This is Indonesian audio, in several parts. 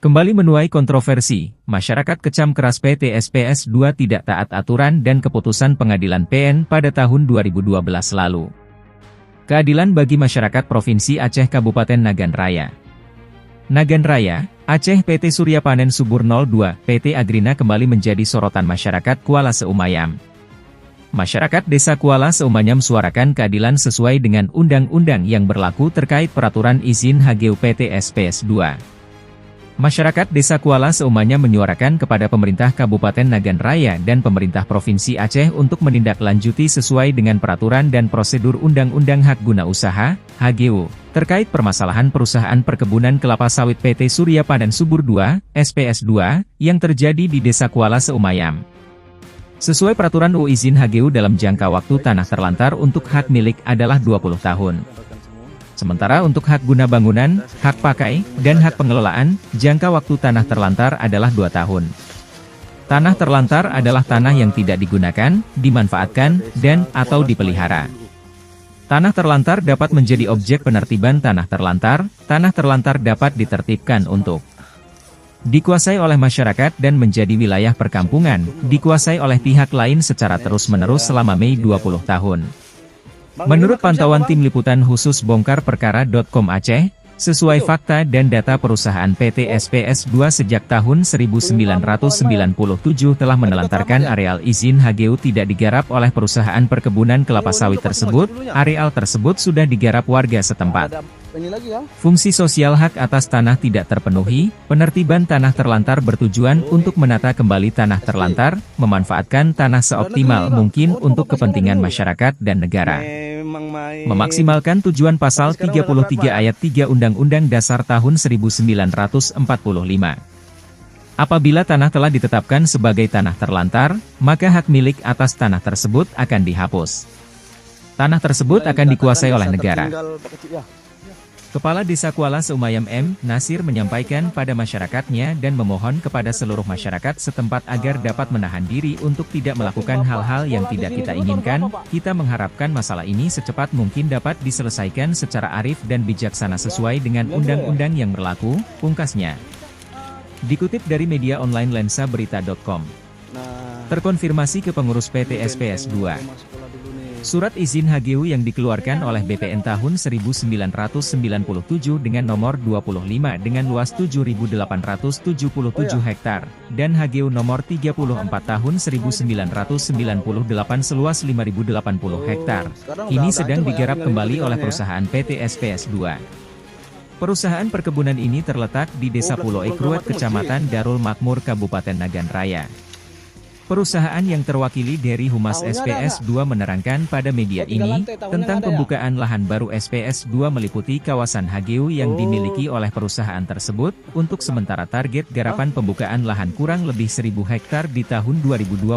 Kembali menuai kontroversi, masyarakat kecam keras PT SPS 2 tidak taat aturan dan keputusan pengadilan PN pada tahun 2012 lalu. Keadilan bagi masyarakat Provinsi Aceh Kabupaten Nagan Raya. Nagan Raya, Aceh. PT Surya Panen Subur 02, PT Agrina kembali menjadi sorotan masyarakat Kuala Seumayam. Masyarakat Desa Kuala Seumayam suarakan keadilan sesuai dengan undang-undang yang berlaku terkait peraturan izin HGU PT SPS 2. Masyarakat Desa Kuala Seumayam menyuarakan kepada pemerintah Kabupaten Nagan Raya dan pemerintah Provinsi Aceh untuk menindaklanjuti sesuai dengan peraturan dan prosedur Undang-Undang Hak Guna Usaha, HGU, terkait permasalahan perusahaan perkebunan kelapa sawit PT Surya Panen Subur 2, SPS 2, yang terjadi di Desa Kuala Seumayam. Sesuai peraturan UU izin HGU dalam jangka waktu tanah terlantar untuk hak milik adalah 20 tahun. Sementara untuk hak guna bangunan, hak pakai, dan hak pengelolaan, jangka waktu tanah terlantar adalah 2 tahun. Tanah terlantar adalah tanah yang tidak digunakan, dimanfaatkan, dan/atau dipelihara. Tanah terlantar dapat menjadi objek penertiban tanah terlantar dapat ditertibkan untuk dikuasai oleh masyarakat dan menjadi wilayah perkampungan, dikuasai oleh pihak lain secara terus-menerus selama 20 tahun. Menurut pantauan tim liputan khusus bongkar perkara.com Aceh, sesuai fakta dan data perusahaan PT SPS 2 sejak tahun 1997 telah menelantarkan areal izin HGU tidak digarap oleh perusahaan perkebunan kelapa sawit tersebut, areal tersebut sudah digarap warga setempat. Fungsi sosial hak atas tanah tidak terpenuhi, penertiban tanah terlantar bertujuan untuk menata kembali tanah terlantar, memanfaatkan tanah seoptimal mungkin untuk kepentingan masyarakat dan negara. Memaksimalkan tujuan pasal 33 ayat 3 Undang-Undang Dasar tahun 1945. Apabila tanah telah ditetapkan sebagai tanah terlantar, maka hak milik atas tanah tersebut akan dihapus. Tanah tersebut akan dikuasai oleh negara. Kepala Desa Kuala Seumayam M. Nasir menyampaikan pada masyarakatnya dan memohon kepada seluruh masyarakat setempat agar dapat menahan diri untuk tidak melakukan hal-hal yang tidak kita inginkan. Kita mengharapkan masalah ini secepat mungkin dapat diselesaikan secara arif dan bijaksana sesuai dengan undang-undang yang berlaku, pungkasnya. Dikutip dari media online lensaberita.com. Terkonfirmasi ke pengurus PT SPS 2. Surat izin HGU yang dikeluarkan oleh BPN tahun 1997 dengan nomor 25 dengan luas 7.877 hektar, dan HGU nomor 34 tahun 1998 seluas 5.080 hektar, ini sedang digarap kembali oleh perusahaan PT SPS 2. Perusahaan perkebunan ini terletak di Desa Pulau Ekruet, Kecamatan Darul Makmur, Kabupaten Nagan Raya. Perusahaan yang terwakili dari Humas SPS 2 menerangkan pada media ini, tentang pembukaan lahan baru SPS 2 meliputi kawasan HGU yang dimiliki oleh perusahaan tersebut, untuk sementara target garapan pembukaan lahan kurang lebih 1.000 hektar di tahun 2025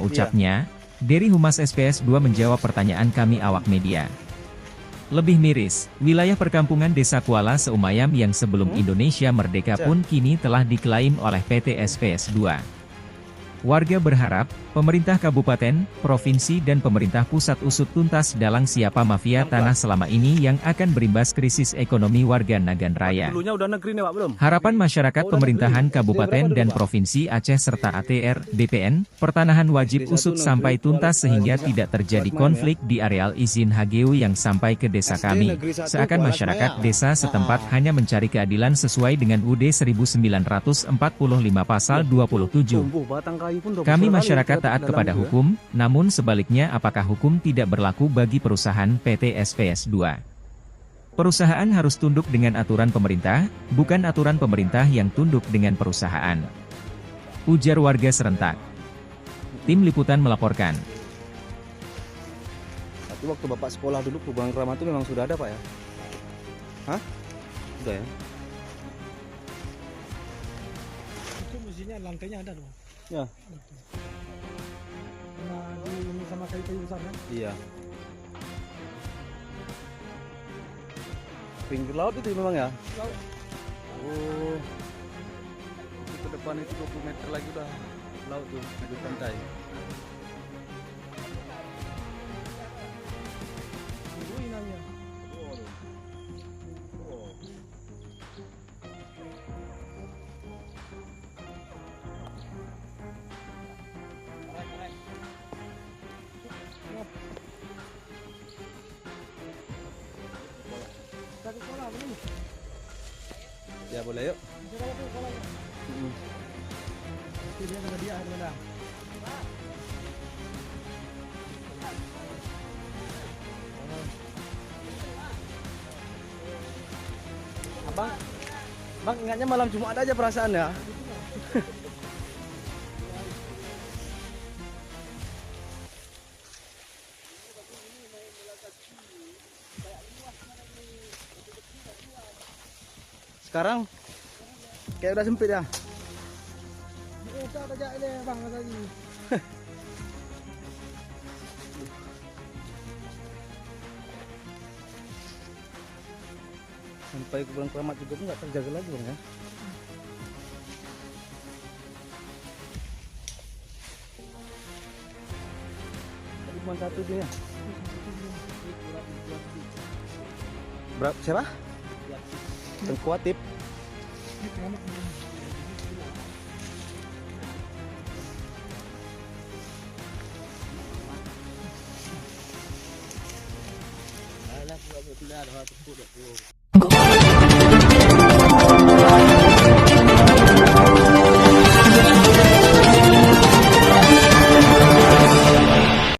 ucapnya. Dari Humas SPS 2 menjawab pertanyaan kami awak media. Lebih miris, wilayah perkampungan Desa Kuala Seumayam yang sebelum Indonesia merdeka pun kini telah diklaim oleh PT SPS 2. Warga berharap, pemerintah kabupaten, provinsi dan pemerintah pusat usut tuntas dalang siapa mafia tanah selama ini yang akan berimbas krisis ekonomi warga Nagan Raya. Harapan masyarakat pemerintahan kabupaten dan provinsi Aceh serta ATR, BPN, pertanahan wajib usut sampai tuntas sehingga tidak terjadi konflik di areal izin HGU yang sampai ke desa kami. Seakan masyarakat desa setempat hanya mencari keadilan sesuai dengan UUD 1945 pasal 27. Kami masyarakat taat kepada hukum, namun sebaliknya apakah hukum tidak berlaku bagi perusahaan PT SPS 2? Perusahaan harus tunduk dengan aturan pemerintah, bukan aturan pemerintah yang tunduk dengan perusahaan. Ujar warga serentak. Tim Liputan melaporkan. Tapi waktu Bapak sekolah dulu perubahan Kramat itu memang sudah ada Pak ya? Hah? Sudah ya? Itu mestinya lantainya ada dong. Ya. Nah, ini sama kayu besar kan? Iya. Pinggir laut itu memang ya? Laut. Oh. Itu ke depan itu 20 meter lagi udah laut tuh, di pantai. Ini namanya. Ya boleh yuk. Bisa kalau tuh kalau itu dia dengan dia ada. Abang, bang ingatnya malam Jumat aja perasaan ya. Sekarang kayak udah sempit ya. Kita aja ini bang lagi. Sampai ke bulan keramat juga pun nggak terjaga lagi bang ya. Tadi cuma satu dia. Berapa? Siapa? Tengkuatip. Alah, pula ada